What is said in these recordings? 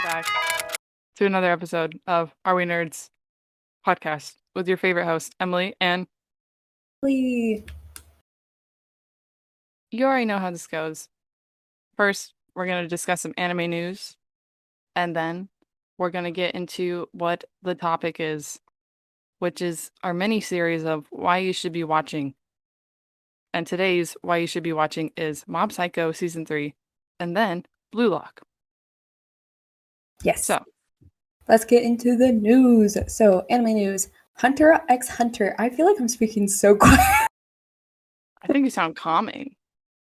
back to another episode of Are We Nerds podcast with your favorite host, Emily. And Lee. you already know how this goes. First, we're going to discuss some anime news, and then we're going to get into what the topic is, which is our mini series of why you should be watching. And today's why you should be watching is Mob Psycho Season 3, and then Blue Lock. Yes. So, let's get into the news. So, anime news. Hunter x Hunter. I feel like I'm speaking so quiet. I think you sound calming.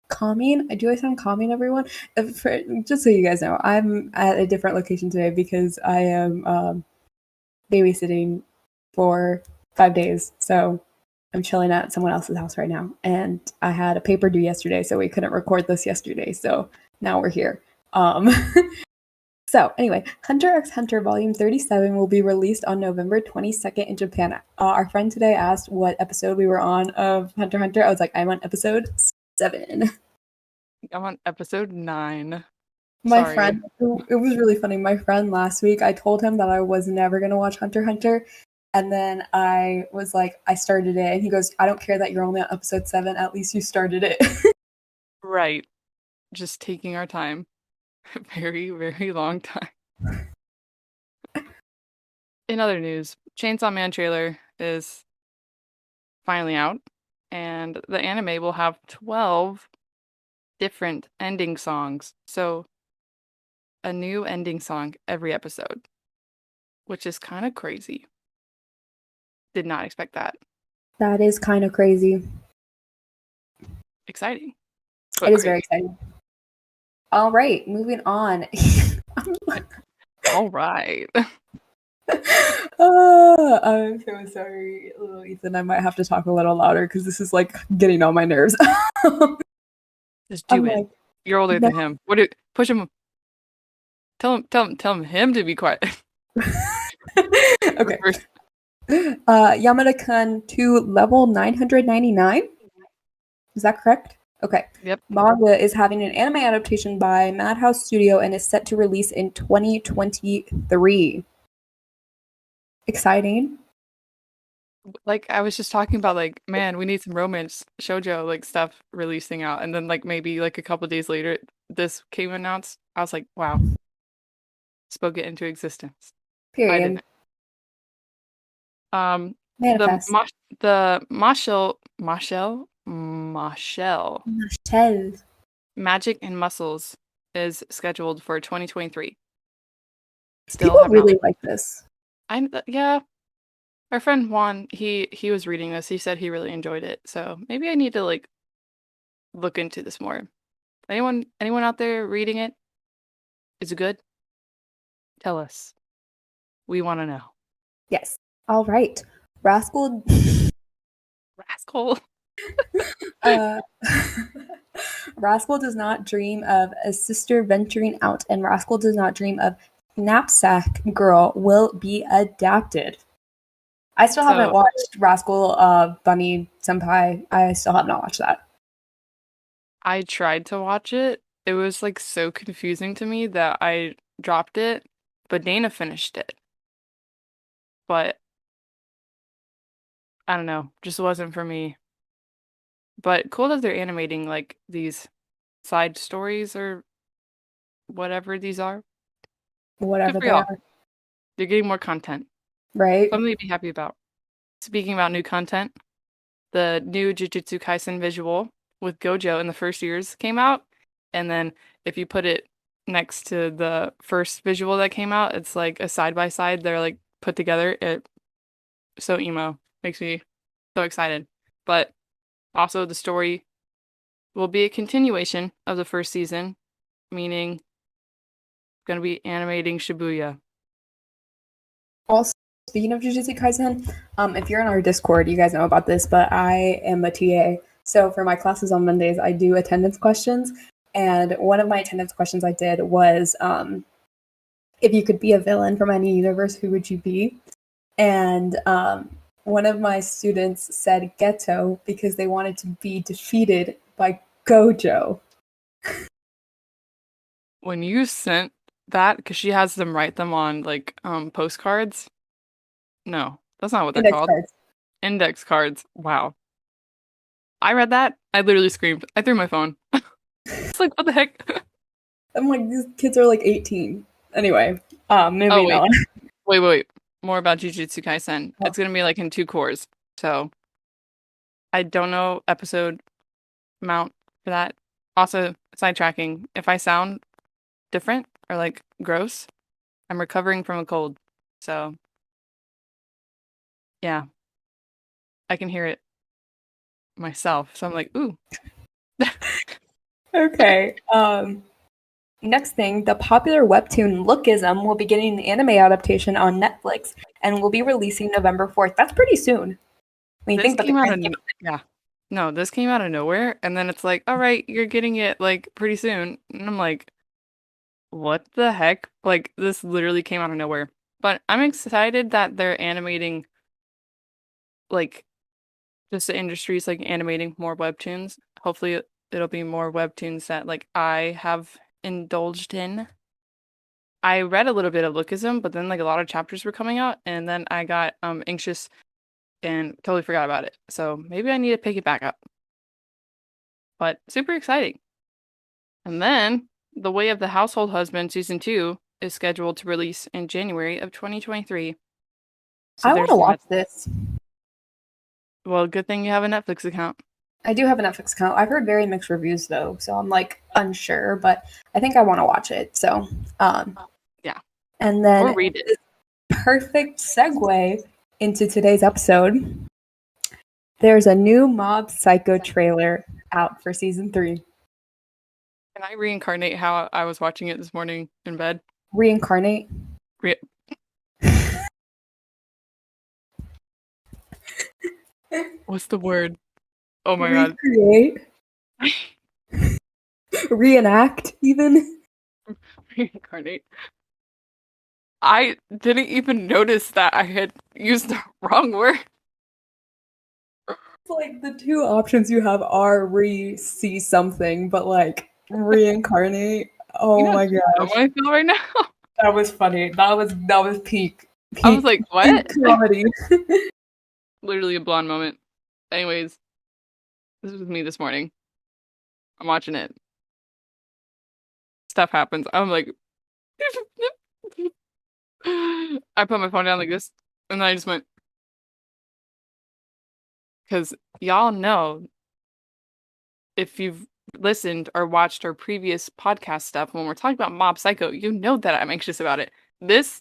Calming? Do I sound calming, everyone? Just so you guys know, I'm at a different location today because I am babysitting for 5 days. So, I'm chilling at someone else's house right now. And I had a paper due yesterday, so we couldn't record this yesterday. So, now we're here. So, anyway, Hunter x Hunter Volume 37 will be released on November 22nd in Japan. Our friend today asked what episode we were on of Hunter x Hunter. I was like, I'm on episode 7. I'm on episode 9. My Sorry. friend, it was really funny. My friend last week, I told him that I was never going to watch Hunter x Hunter. And then I was like, I started it. And he goes, I don't care that you're only on episode 7. At least you started it. Right. Just taking our time. Very, very long time. In other news, Chainsaw Man trailer is finally out, and the anime will have 12 different ending songs. So, a new ending song every episode, which is kind of crazy. Did not expect that. That is kind of crazy. Exciting. It is very exciting. All right, moving on. All right. I'm so sorry, little Ethan. I might have to talk a little louder because this is like getting on my nerves. Just do it. Like, you're older than him. Push him. Tell him to be quiet. Okay. Yamada-kun to level 999. Is that correct? Okay. Yep. Manga is having an anime adaptation by Madhouse Studio and is set to release in 2023. Exciting. Like, I was just talking about, like, man, we need some romance shoujo, like, stuff releasing out. And then, like, maybe, like, a couple days later, this came announced. I was like, wow. Spoke it into existence. Period. Manifest. The Marshall Magic and Muscles is scheduled for 2023. People really like this. Yeah. Our friend Juan, he was reading this. He said he really enjoyed it. So maybe I need to like look into this more. Anyone out there reading it? Is it good? Tell us. We want to know. Yes. All right. Rascal. Rascal does not dream of a sister venturing out, and Rascal does not dream of Knapsack Girl will be adapted. I still haven't watched Rascal Bunny Senpai. I still have not watched that. I tried to watch it. It was like so confusing to me that I dropped it, but Dana finished it. But I don't know, just wasn't for me. But cool that they're animating like these side stories or whatever these are. Whatever they are. They're getting more content. Right. Something to be happy about. Speaking about new content, the new Jujutsu Kaisen visual with Gojo in the first years came out. And then if you put it next to the first visual that came out, it's like a side-by-side. They're like put together. So emo. Makes me so excited. But also the story will be a continuation of the first season, meaning going to be animating Shibuya. Also, speaking of Jujutsu Kaisen, if you're in our Discord, you guys know about this, but I am a TA. So for my classes on Mondays, I do attendance questions. And one of my attendance questions I did was, if you could be a villain from any universe, who would you be? And one of my students said Geto because they wanted to be defeated by Gojo. When you sent that because she has them write them on like postcards. No, that's not what they're Index called. cards. Index cards. Wow. I read that. I literally screamed. I threw my phone. It's like, what the heck? I'm like, these kids are like 18. Anyway, Oh, moving wait. on. Wait. More about Jujutsu Kaisen. Oh. It's gonna be like in 2 cours. So I don't know episode amount for that. Also, sidetracking. If I sound different or like gross, I'm recovering from a cold. So yeah, I can hear it myself. So I'm like, ooh. Okay. Next thing, the popular webtoon Lookism will be getting an anime adaptation on Netflix and will be releasing November 4th. That's pretty soon. When you This think about the came out grand of yeah. No, this came out of nowhere, and then it's like, all right, you're getting it like pretty soon, and I'm like, what the heck? Like this literally came out of nowhere. But I'm excited that they're animating like just the industry's like animating more webtoons. Hopefully it'll be more webtoons that like I have indulged in. I read a little bit of Lookism, but then like a lot of chapters were coming out, and then I got anxious and totally forgot about it. So maybe I need to pick it back up. But super exciting. And then The Way of the Household Husband season 2 is scheduled to release in January of 2023. So I want to there's watch that. this. Well, good thing you have a Netflix account. I do have a Netflix account. I've heard very mixed reviews though, so I'm like unsure, but I think I want to watch it. So, Yeah. and then Or read it. perfect segue into today's episode. There's a new Mob Psycho trailer out for season 3. Can I reincarnate how I was watching it this morning in bed? Reincarnate. Re- What's the word? Oh my god. Recreate. Reenact, even. Reincarnate. I didn't even notice that I had used the wrong word. Like the two options you have are see something, but like reincarnate. Oh You know my how gosh, I feel right now? that was funny. That was peak. I was like, what? Peak comedy. Literally a blonde moment. Anyways, this was me this morning. I'm watching it. Stuff happens. I'm like, I put my phone down like this, and then I just went, because y'all know if you've listened or watched our previous podcast stuff when we're talking about Mob Psycho, you know that I'm anxious about it. This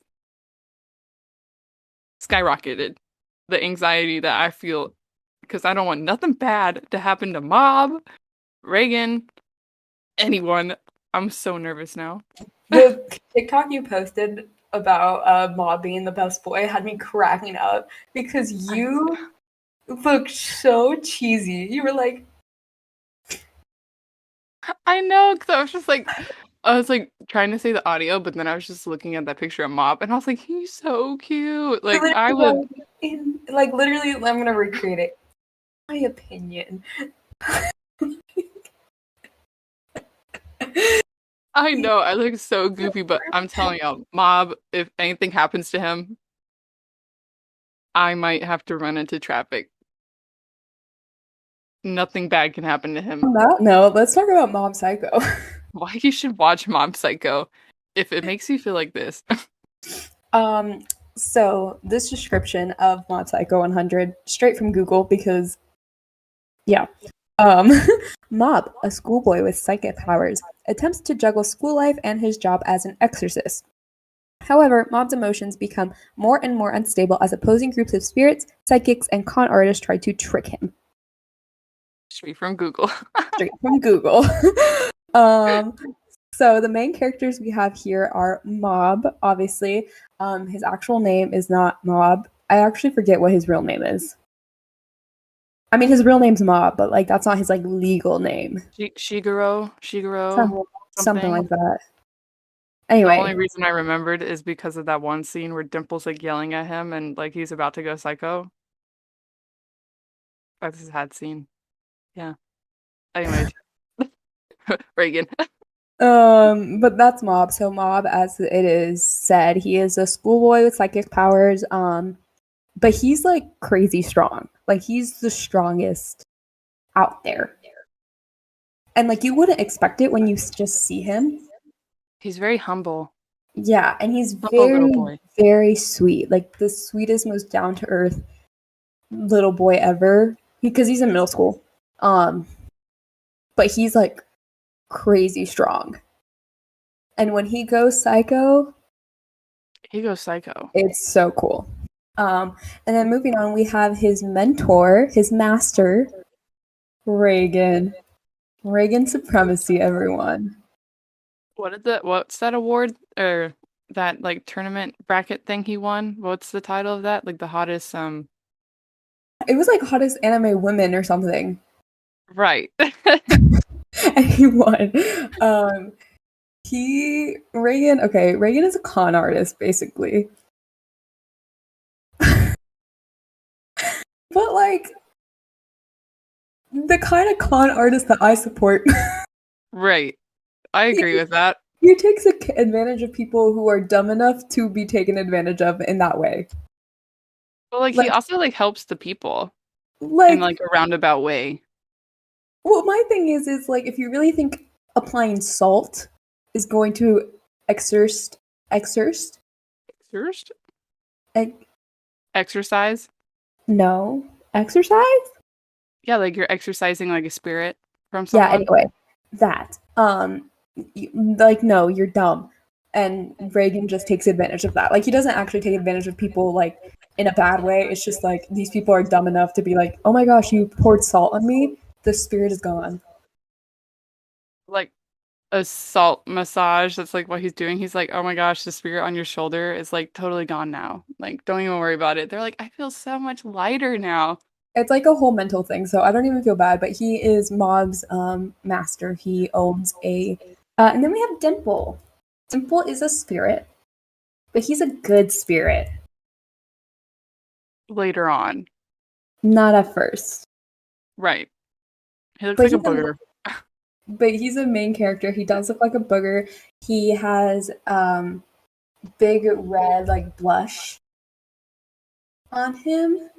skyrocketed the anxiety that I feel because I don't want nothing bad to happen to Mob, Reagan, anyone. I'm so nervous now. The TikTok you posted about Maud being the best boy had me cracking up because you looked so cheesy. You were like, I know, because I was like trying to say the audio, but then I was just looking at that picture of Mop, and I was like, he's so cute. Like I would. like literally, I'm gonna recreate it. My opinion. I know I look so goofy, but I'm telling y'all, Mob, if anything happens to him, I might have to run into traffic. Nothing bad can happen to him. On that note, let's talk about Mob Psycho. Why you should watch Mob Psycho if it makes you feel like this. So this description of Mob Psycho 100 straight from Google because yeah. Mob, a schoolboy with psychic powers, attempts to juggle school life and his job as an exorcist. However, Mob's emotions become more and more unstable as opposing groups of spirits, psychics, and con artists try to trick him. Straight from Google. Straight from Google. So the main characters we have here are Mob, obviously. His actual name is not Mob. I actually forget what his real name is. I mean, his real name's Mob, but like that's not his like legal name. Shiguro, Something like that. The Anyway, only reason I remembered is because of that one scene where Dimple's like yelling at him and like he's about to go psycho. That's a sad scene. Yeah. Anyways, Reagan. But that's Mob. So Mob, as it is said, he is a schoolboy with psychic powers. But he's like crazy strong. Like he's the strongest out there. And like you wouldn't expect it when you just see him. He's very humble. Yeah, and he's Humble little very, boy. very sweet. Like the sweetest, most down to earth little boy ever. Because he's in middle school. But he's like crazy strong. And when he goes psycho, He goes psycho. it's so cool. And then moving on, we have his mentor, his master, Reagan. Reagan supremacy, everyone. What's that award or that like tournament bracket thing he won? What's the title of that? Like the hottest It was like hottest anime women or something. right. And he won. Reagan is a con artist, basically. But like the kind of con artist that I support. Right. I agree with that. He takes advantage of people who are dumb enough to be taken advantage of in that way. But like he Like, also like helps the people in like, like a roundabout way. well, my thing is like if you really think applying salt is going to exercise, Exercise? ex- Exercise? no, exercise? Yeah, like you're exercising like a spirit from Yeah, someone. anyway, that. Like, no, you're dumb. And Reagan just takes advantage of that. Like, he doesn't actually take advantage of people, like, in a bad way. It's just like these people are dumb enough to be like, oh my gosh, you poured salt on me. The spirit is gone. Like a salt massage. That's like what he's doing. He's like, oh my gosh, the spirit on your shoulder is like totally gone now. Like, don't even worry about it. They're like, I feel so much lighter now. It's like a whole mental thing. So I don't even feel bad, but he is Mob's master. He owns a. And then we have Dimple. Dimple is a spirit, but he's a good spirit. Later on. Not at first. Right. He looks But like a he's a booger. but he's a main character. He does look like a booger. He has big red like blush on him,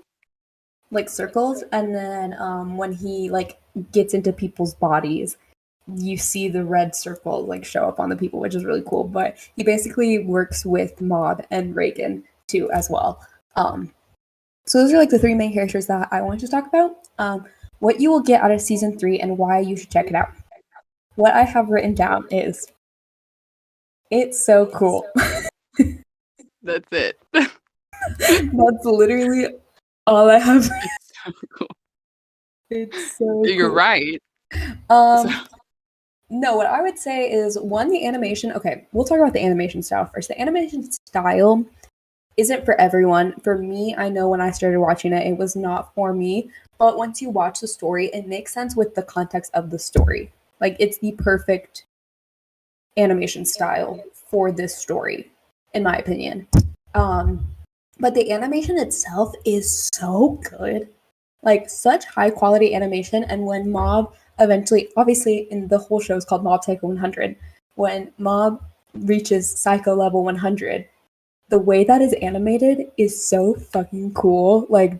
like circles, and then when he like gets into people's bodies, you see the red circle like show up on the people, which is really cool. But he basically works with Mob and Reagan too as well. So those are like the three main characters that I wanted to talk about. What you will get out of season 3 and why you should check it out. What I have written down is it's so cool. That's it. That's literally all I have. It's so cool. It's so You're cool. right. Um, no, what I would say is one, the animation. Okay, we'll talk about the animation style first. The animation style isn't for everyone. For me, I know when I started watching it, it was not for me. But once you watch the story, it makes sense with the context of the story. Like, it's the perfect animation style for this story, in my opinion. But the animation itself is so good. Like, such high quality animation. And when Mob eventually, obviously, in the whole show is called Mob Psycho 100, when Mob reaches Psycho level 100, the way that is animated is so fucking cool. Like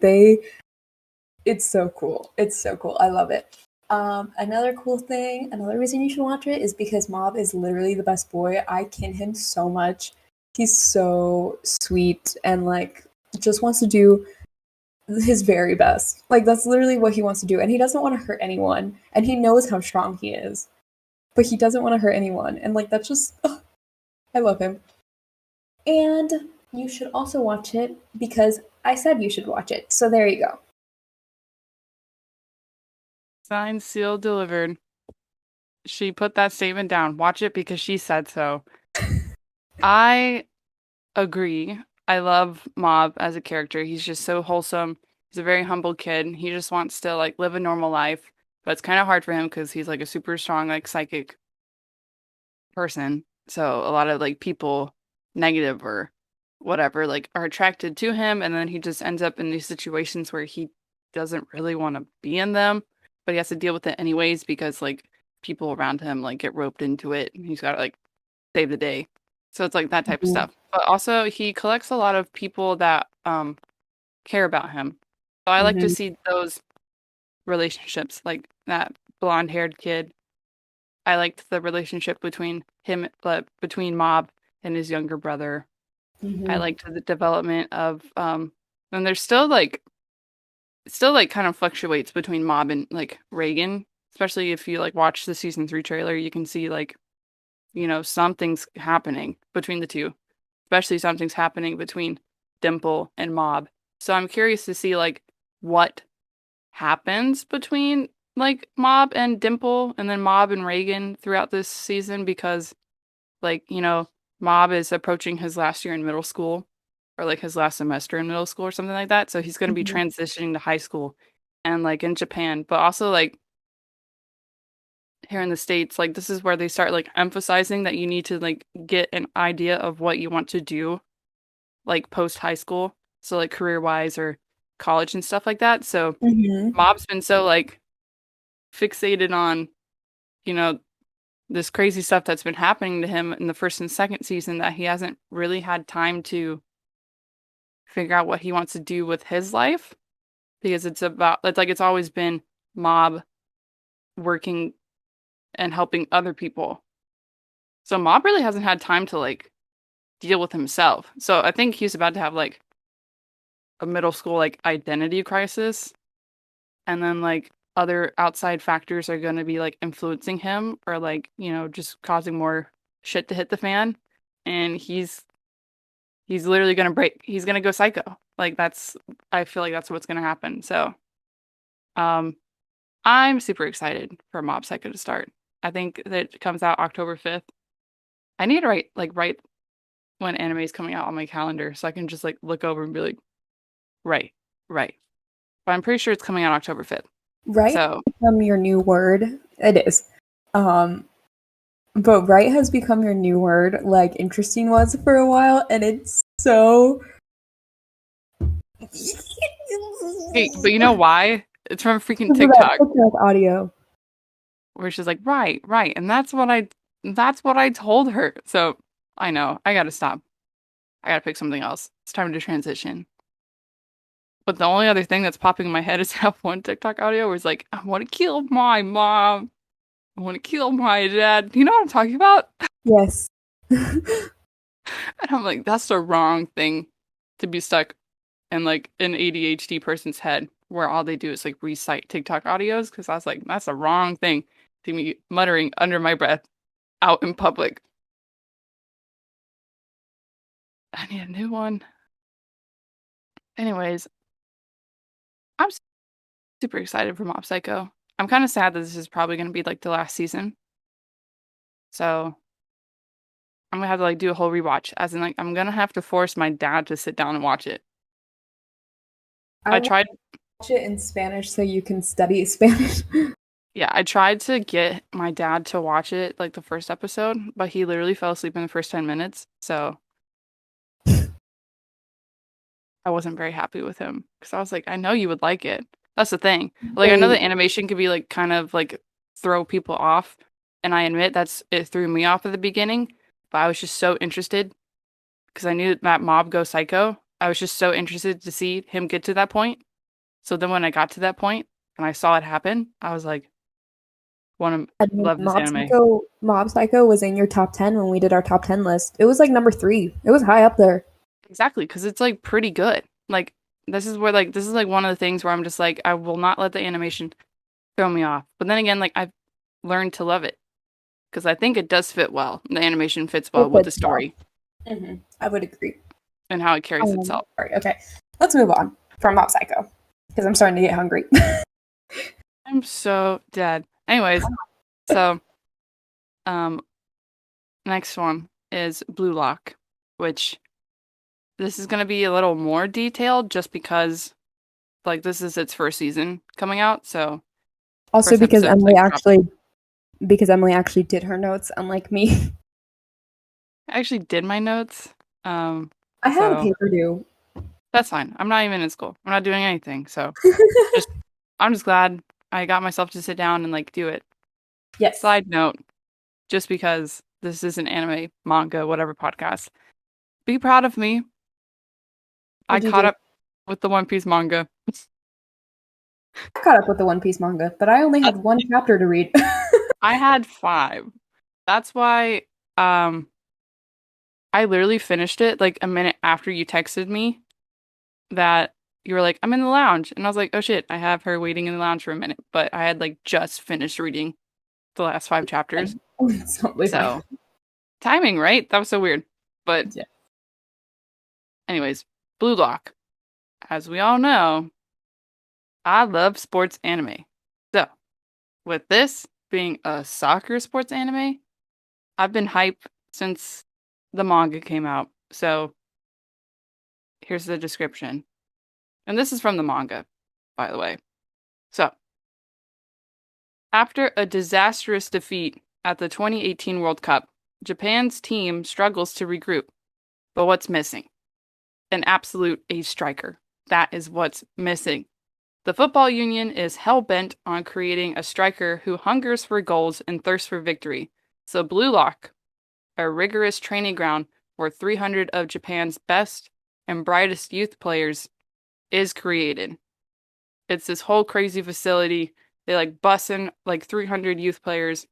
it's so cool. It's so cool. I love it. Another cool thing, another reason you should watch it is because Mob is literally the best boy. I kin him so much. He's so sweet and like just wants to do his very best. Like that's literally what he wants to do. And he doesn't want to hurt anyone. And he knows how strong he is. But he doesn't want to hurt anyone. And like that's just I love him. And you should also watch it because I said you should watch it. So there you go. Signed, sealed, delivered. She put that statement down. Watch it because she said so. I agree. I love Mob as a character. He's just so wholesome. He's a very humble kid. He just wants to like live a normal life, but it's kind of hard for him because he's like a super strong like psychic person. So a lot of like people negative or whatever like are attracted to him, and then he just ends up in these situations where he doesn't really want to be in them, but he has to deal with it anyways because like people around him like get roped into it, and he's got to like save the day. So it's like that type of Mhm. stuff. But also he collects a lot of people that care about him. So I like to Mhm. see those relationships, like that blonde-haired kid. I liked the relationship between him, between Mob and his younger brother. I Mhm. liked the development of and there's still like kind of fluctuates between Mob and like Reagan, especially if you like watch the season 3 trailer, you can see like, something's happening between the two, especially something's happening between Dimple and Mob. So I'm curious to see like what happens between like Mob and Dimple and then Mob and Reagan throughout this season because like, Mob is approaching his last year in middle school or like his last semester in middle school or something like that. So he's going to be Mhm. transitioning to high school and like in Japan, but also like here in the States, like this is where they start like emphasizing that you need to like get an idea of what you want to do like post high school. So like career wise or college and stuff like that. So Mhm. Mob's been so like fixated on, you know, this crazy stuff that's been happening to him in the first and second season that he hasn't really had time to figure out what he wants to do with his life because it's like it's always been Mob working and helping other people. So Mob really hasn't had time to like deal with himself. So I think he's about to have like a middle school like identity crisis and then like other outside factors are going to be like influencing him or like, just causing more shit to hit the fan and he's literally going to break. He's going to go psycho. Like I feel like that's what's going to happen. So, um I'm super excited for Mob Psycho to start. I think that it comes out October 5th. I need to write when anime is coming out on my calendar so I can just like look over and be like, right, right. But I'm pretty sure it's coming out October 5th. Right So, has become your new word. It is. Um, but right has become your new word, like interesting was for a while, and it's so. hey, but you know why? It's from freaking For that TikTok TikTok audio. where she's like, right, right. And that's what I told her. So I know. I gotta stop. I gotta pick something else. It's time to transition. But the only other thing that's popping in my head is that one TikTok audio where it's like, I want to kill my mom. I want to kill my dad. You know what I'm talking about? Yes. And I'm like, that's the wrong thing to be stuck in like an ADHD person's head where all they do is like recite TikTok audios. Cause I was like, that's the wrong thing to be muttering under my breath out in public. I need a new one. Anyways, I'm super excited for Mob Psycho. I'm kind of sad that this is probably going to be like the last season. So I'm gonna have to like do a whole rewatch, as in like I'm gonna have to force my dad to sit down and watch it. I I watch tried, it in Spanish so you can study Spanish. yeah, I tried to get my dad to watch it like the first episode, but he literally fell asleep in the first 10 minutes. So I wasn't very happy with him because I was like, I know you would like it. That's the thing. Like I know Wait, the animation could be like kind of like throw people off, and I admit it threw me off at the beginning, but I was just so interested because I knew that Mob Go Psycho. I was just so interested to see him get to that point. So then when I got to that point and I saw it happen, I was like, want to I mean, love this anime. Mob Psycho was in your top 10 when we did our top 10 list. It was like number 3. It was high up there. Exactly, because it's like pretty good. Like this is like one of the things where I'm just like, I will not let the animation throw me off. But then again, like I've learned to love it because I think it does fit well. The animation fits It well with the fits well. story I would agree. and how it carries itself. Sorry, okay. Let's move on from Mob Psycho because I'm starting to get hungry. I'm so dead. Anyways, so um next one is Blue Lock, which this is gonna be a little more detailed just because like this is its first season coming out, so Also first because episode's like dropping. Emily actually did her notes, unlike me. I actually did my notes. Um, I had a so paper due. that's fine. I'm not even in school. I'm not doing anything. So just I'm just glad I got myself to sit down and like do it. Yes. Side note, just because this is an anime, manga, whatever podcast, be proud of me. I What'd you caught do? up with the One Piece manga. I caught up with the One Piece manga, but I only have one chapter to read. I had 5. That's why um I literally finished it like a minute after you texted me that you were like, I'm in the lounge. And I was like, oh shit, I have her waiting in the lounge for a minute. But I had like just finished reading the last 5 chapters. It's totally fine. So timing, right? That was so weird. But Yeah. anyways, Blue Lock. As we all know, I love sports anime. So with this being a soccer sports anime, I've been hyped since the manga came out. So here's the description. And this is from the manga, by the way. So, after a disastrous defeat at the 2018 World Cup, Japan's team struggles to regroup. But what's missing? An absolute ace striker. That is what's missing. The football union is hell-bent on creating a striker who hungers for goals and thirsts for victory. So Blue Lock, a rigorous training ground for 300 of Japan's best and brightest youth players, is created. It's this whole crazy facility. They like bus in like 300 youth players.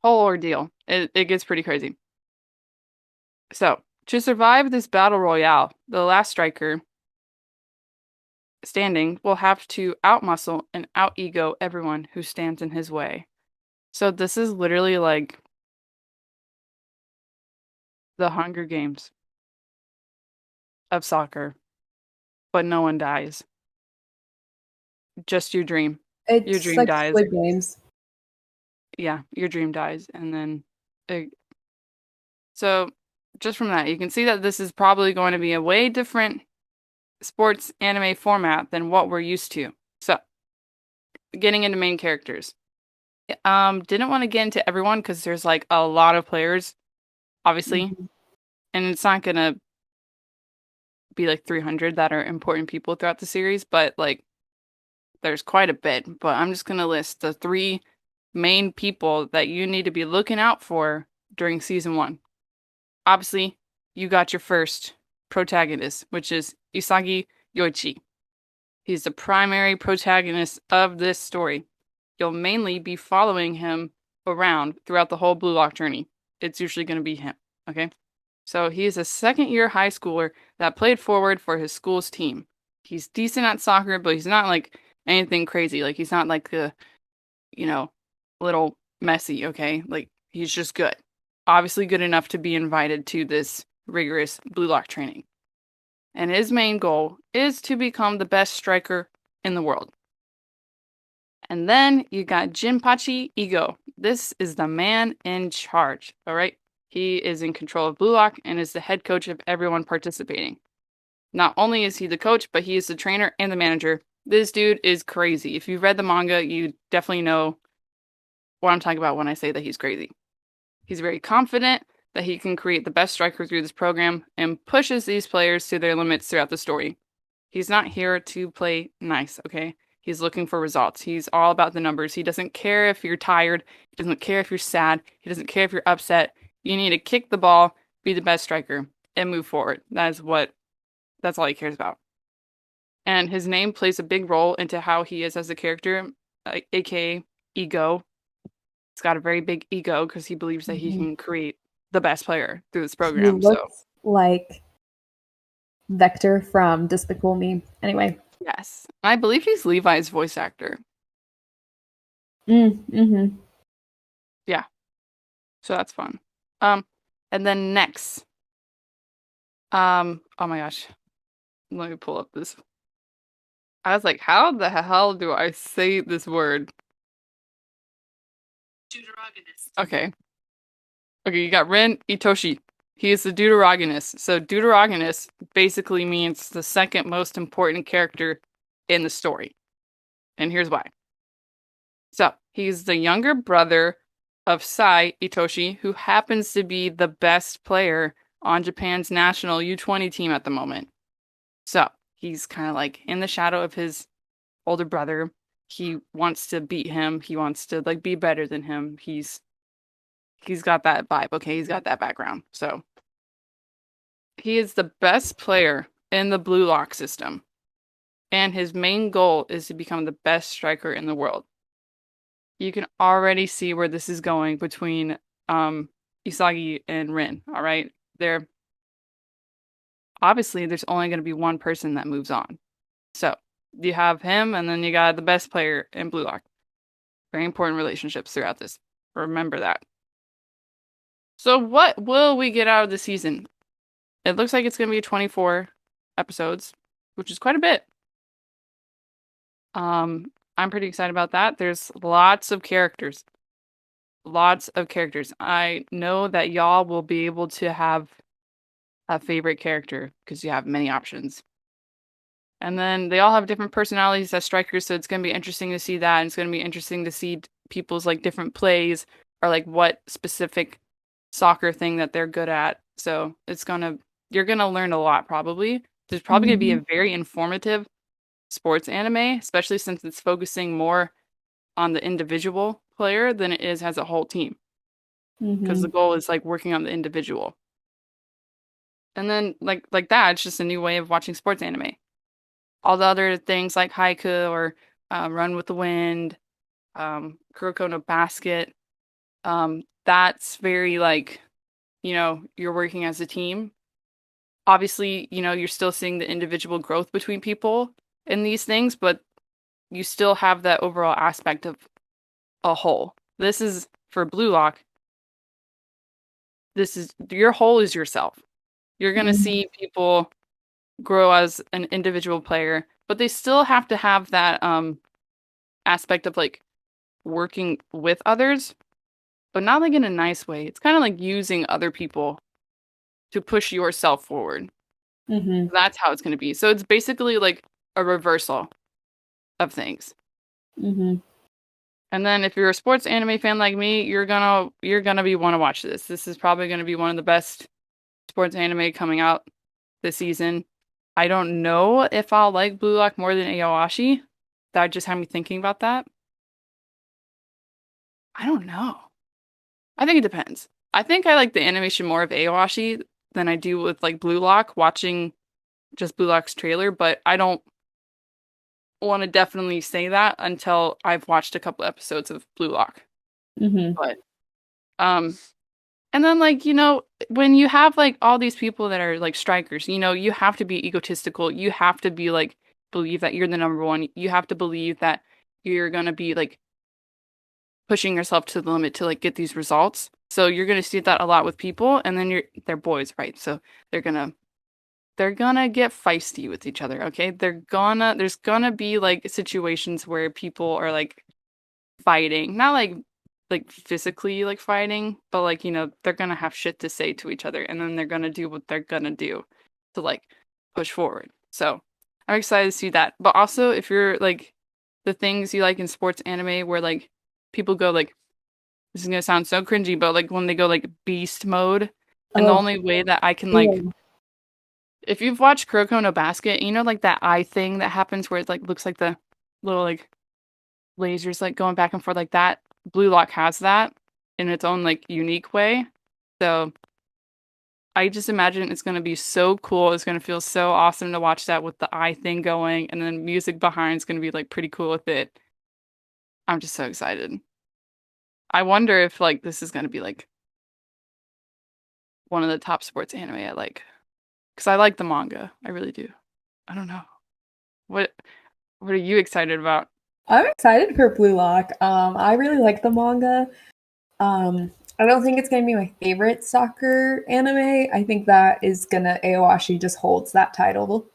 Whole ordeal. It gets pretty crazy. So, to survive this battle royale, the last striker standing will have to outmuscle and out-ego everyone who stands in his way. So this is literally like the Hunger Games of soccer, but no one dies. Just your dream. Your It's dream like dies. Squid Games. Yeah, your dream dies, and then so just from that, you can see that this is probably going to be a way different sports anime format than what we're used to. So, getting into main characters. Didn't want to get into everyone because there's like a lot of players, obviously, Mhm. and it's not gonna be like 300 that are important people throughout the series, but like there's quite a bit. But I'm just gonna list the 3 main people that you need to be looking out for during season 1. Obviously, you got your first protagonist, which is Isagi Yoichi. He's the primary protagonist of this story. You'll mainly be following him around throughout the whole Blue Lock journey. It's usually going to be him, okay? So he's a second-year high schooler that played forward for his school's team. He's decent at soccer, but he's not like anything crazy. Like he's not like the, little Messi, okay? Like he's just good. Obviously good enough to be invited to this rigorous Blue Lock training. And his main goal is to become the best striker in the world. And then you got Jinpachi Ego. This is the man in charge, all right? He is in control of Blue Lock and is the head coach of everyone participating. Not only is he the coach, but he is the trainer and the manager. This dude is crazy. If you've read the manga, you definitely know what I'm talking about when I say that he's crazy. He's very confident that he can create the best striker through this program and pushes these players to their limits throughout the story. He's not here to play nice, okay? He's looking for results. He's all about the numbers. He doesn't care if you're tired. He doesn't care if you're sad. He doesn't care if you're upset. You need to kick the ball, be the best striker, and move forward. That's all he cares about. And his name plays a big role into how he is as a character, aka ego. He's got a very big ego because he believes that he can create the best player through this He program. looks like Vector from Despicable Me. Anyway. Yes. I believe he's Levi's voice actor. Mm-hmm. Yeah. So that's fun. And then next. Oh my gosh. Let me pull up this. I was like, how the hell do I say this word? Deuterogonist. Okay. Okay, you got Ren Itoshi. He is the Deuterogonist. So Deuterogonist basically means the second most important character in the story. And here's why. So, he's the younger brother of Sai Itoshi, who happens to be the best player on Japan's national U20 team at the moment. So, he's kind of like in the shadow of his older brother. He wants to beat him. He wants to like be better than him. He's got that vibe. Okay, he's got that background. So he is the best player in the Blue Lock system, and his main goal is to become the best striker in the world. You can already see where this is going between Isagi and Rin. All right, they're obviously there's only going to be one person that moves on. So you have him, and then you got the best player in Blue Lock. Very important relationships throughout this. Remember that. So what will we get out of the season? It looks like it's going to be 24 episodes, which is quite a bit. I'm pretty excited about that. There's lots of characters. Lots of characters. I know that y'all will be able to have a favorite character because you have many options. And then they all have different personalities as strikers, so it's going to be interesting to see that. And it's going to be interesting to see people's like different plays or like what specific soccer thing that they're good at. So you're going to learn a lot probably. There's probably going to be a very informative sports anime, especially since it's focusing more on the individual player than it is as a whole team. Because the goal is like working on the individual. And then like that, it's just a new way of watching sports anime. All the other things like Haiku or Run with the Wind, Kuroko no Basket, that's very like, you're working as a team. Obviously, you're still seeing the individual growth between people in these things, but you still have that overall aspect of a whole. This is for Blue Lock. This is your whole is yourself. You're going to see people grow as an individual player, but they still have to have that aspect of like working with others, but not like in a nice way. It's kind of like using other people to push yourself forward. That's how it's going to be. So it's basically like a reversal of things. And then if you're a sports anime fan like me, you're gonna be want to watch this. This is probably going to be one of the best sports anime coming out this season. I don't know if I'll like Blue Lock more than Aoashi. That just had me thinking about that. I don't know. I think it depends. I think I like the animation more of Aoashi than I do with like Blue Lock, watching just Blue Lock's trailer, but I don't want to definitely say that until I've watched a couple episodes of Blue Lock. But and then like, when you have like all these people that are like strikers, you have to be egotistical. You have to be like believe that you're the number one. You have to believe that you're going to be like pushing yourself to the limit to like get these results. So you're going to see that a lot with people, and then they're boys, right? So they're going to get feisty with each other, okay? There's going to be like situations where people are like fighting, not like physically like fighting, but like, they're going to have shit to say to each other, and then they're going to do what they're going to do to like push forward. So I'm excited to see that. But also if you're like the things you like in sports anime where like people go like, this is going to sound so cringy, but like when they go like beast mode, and the only way that I can like, if you've watched Kuroko no Basket, like that eye thing that happens where it like looks like the little like lasers like going back and forth like that. Blue Lock has that in its own like unique way. So I just imagine it's going to be so cool. It's going to feel so awesome to watch that with the eye thing going, and then music behind is going to be like pretty cool with it. I'm just so excited. I wonder if like this is going to be like one of the top sports anime I like, because I like the manga. I really do. I don't know. What are you excited about? I'm excited for Blue Lock. I really like the manga. I don't think it's gonna be my favorite soccer anime. I think that is gonna Aoashi just holds that title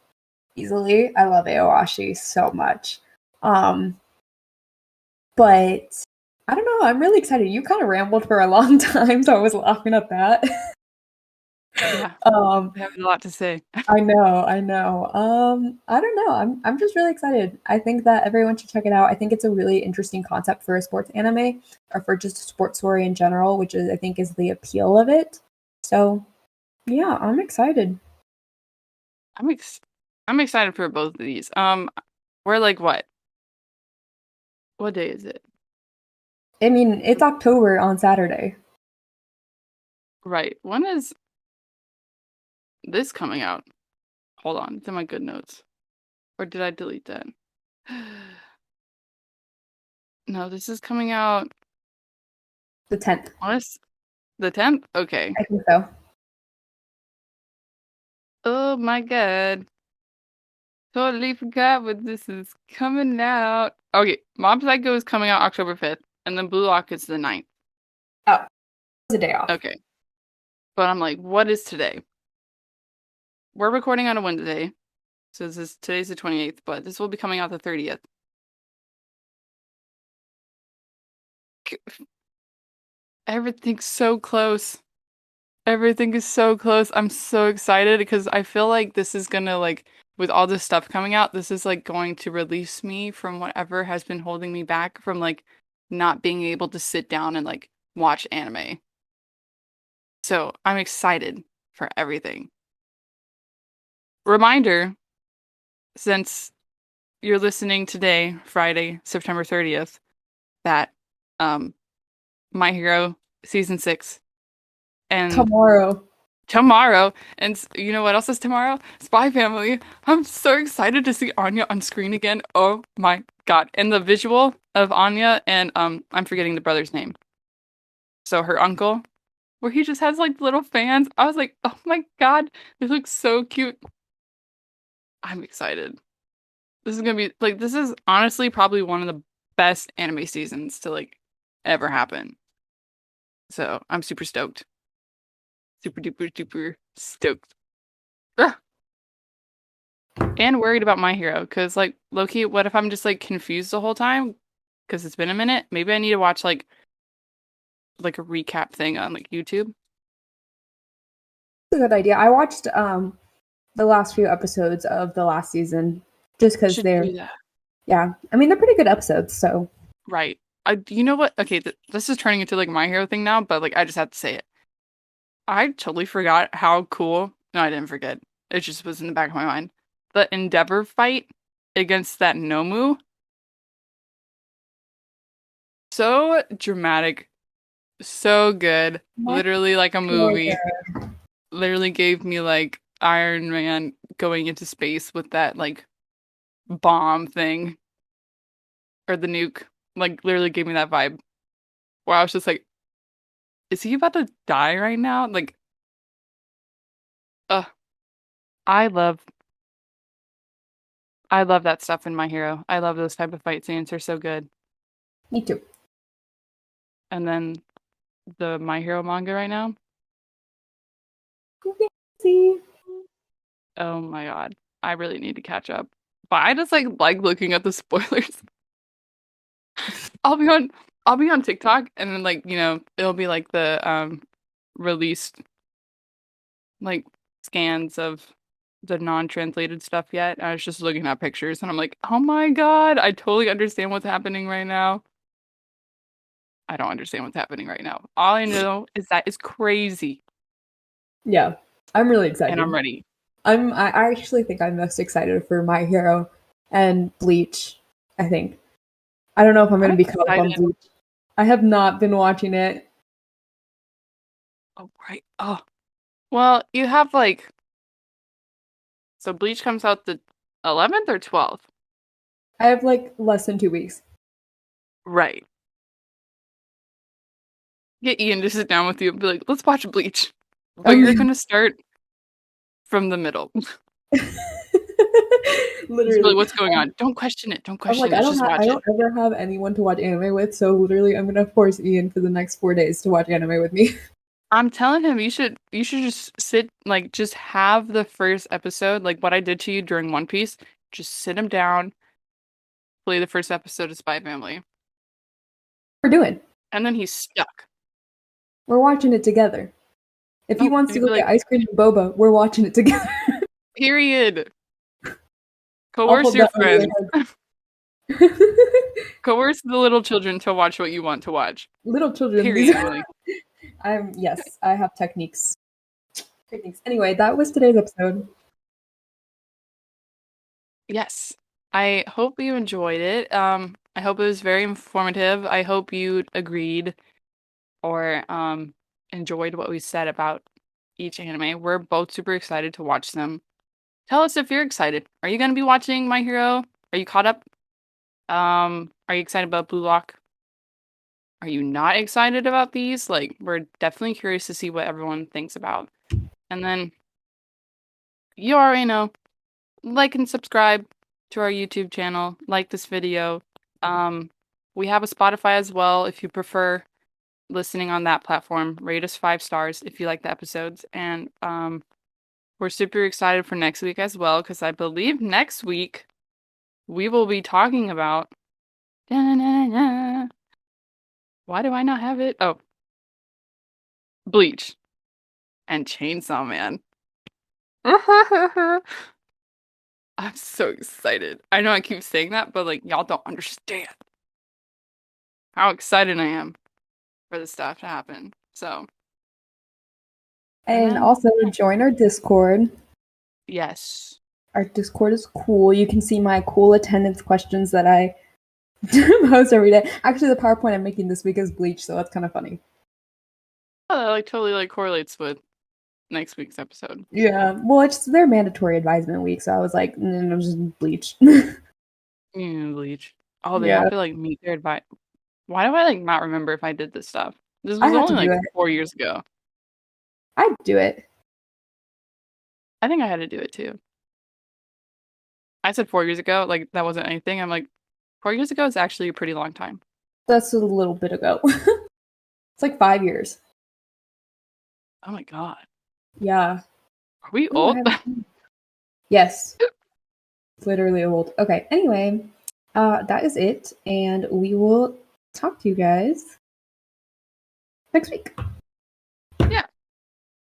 easily. I love Aoashi so much. But I don't know. I'm really excited. You kind of rambled for a long time, so I was laughing at that. Yeah, I have a lot to say. I know. I don't know. I'm just really excited. I think that everyone should check it out. I think it's a really interesting concept for a sports anime, or for just a sports story in general, which is I think is the appeal of it. So, yeah, I'm excited. I'm excited for both of these. We're like what? What day is it? I mean, it's October on Saturday. Right. When is this coming out? Hold on. It's in my good notes. Or did I delete that? No, this is coming out The 10th. honest the 10th? Okay. I think so. Oh my god. Totally forgot what this is coming out. Okay, Mob Psycho is coming out October 5th, and then Blue Lock is the 9th. Oh, it's a day off. Okay. But I'm like, what is today? We're recording on a Wednesday. So today's the 28th, but this will be coming out the 30th. Everything's so close. Everything is so close. I'm so excited because I feel like this is gonna like with all this stuff coming out, this is like going to release me from whatever has been holding me back from like not being able to sit down and like watch anime. So I'm excited for everything. Reminder, since you're listening today, Friday, September 30th, that My Hero season 6 and tomorrow, and you know what else is tomorrow? Spy Family. I'm so excited to see Anya on screen again. Oh my god. And the visual of Anya and I'm forgetting the brother's name. So her uncle, where he just has like little fans. I was like, oh my god, they look so cute. I'm excited. This is gonna be like this is honestly probably one of the best anime seasons to like ever happen. So I'm super stoked. Super duper duper stoked. Ugh. And worried about My Hero because like Loki, what if I'm just like confused the whole time? Because it's been a minute. Maybe I need to watch like a recap thing on like YouTube. That's a good idea. I watched the last few episodes of the last season just because Should they're do that. yeah. I mean they're pretty good episodes, so Right. You know what? Okay, this is turning into like My Hero thing now, but like I just have to say it. I totally forgot how cool. No, I didn't forget. It just was in the back of my mind. The Endeavor fight against that Nomu. So dramatic. So good. Literally like a movie. Literally gave me like Iron Man going into space with that like bomb thing. Or the nuke. Like literally gave me that vibe. Where I was just like, is he about to die right now? Like, I love I love that stuff in My Hero. I love those type of fight scenes. They're so good. me too. And then the My Hero manga right now. See? Oh my god. I really need to catch up. But I just like looking at the spoilers. I'll be on TikTok and then like, you know, it'll be like the released like scans of the non-translated stuff yet. I was just looking at pictures and I'm like, "Oh my god, I totally understand what's happening right now." I don't understand what's happening right now. All I know is that it's crazy Yeah. I'm really excited. and I'm ready. I actually think I'm most excited for My Hero and Bleach, I think. I don't know if I'm going to be caught up on Bleach. I have not been watching it. Oh, right. Oh. Well, you have like so Bleach comes out the 11th or 12th? I have like less than 2 weeks. Right. Get Ian to sit down with you and be like, let's watch Bleach. But you're going to start from the middle. Literally. Like, what's going on? Don't question it. Don't question it. Just watch it. I don't ever have anyone to watch anime with, so literally I'm gonna force Ian for the next 4 days to watch anime with me. I'm telling him you should just sit like just have the first episode, like what I did to you during One Piece. Just sit him down, play the first episode of Spy Family. We're doing. And then he's stuck. We're watching it together. If he wants to go get ice cream and boba, we're watching it together. Period. Coerce your friends. Coerce the little children to watch what you want to watch. Little children. Period. Yes, I have techniques. Anyway, that was today's episode. Yes. I hope you enjoyed it. I hope it was very informative. I hope you agreed or enjoyed what we said about each anime. We're both super excited to watch them. Tell us if you're excited. Are you going to be watching My Hero? Are you caught up? Are you excited about Blue Lock? Are you not excited about these? Like, we're definitely curious to see what everyone thinks about. And then, you already know, like and subscribe to our YouTube channel. Like this video. We have a Spotify as well if you prefer listening on that platform. Rate us 5 stars if you like the episodes. And we're super excited for next week as well, because I believe next week we will be talking about. Why do I not have it? Oh, Bleach and Chainsaw Man. I'm so excited. I know I keep saying that, but like y'all don't understand how excited I am for this stuff to happen. So, And then, also join our Discord. yes. Our Discord is cool. You can see my cool attendance questions that I post every day. Actually, the PowerPoint I'm making this week is Bleach, so that's kind of funny. Oh, that like totally like correlates with next week's episode. Yeah, well, it's their mandatory advisement week, so I was like, no, just Bleach. Bleach. Oh, they Yeah, have to like meet their advice. Why do I like not remember if I did this stuff? This I was had to only do like it. 4 years ago. I'd do it. I think I had to do it too. I said 4 years ago, like that wasn't anything. I'm like, 4 years ago is actually a pretty long time. That's a little bit ago. It's like 5 years. Oh my god. Yeah. Are we Ooh, old? yes. It's literally old. Okay. Anyway, that is it, and we will talk to you guys next week. Yeah.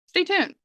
Stay tuned.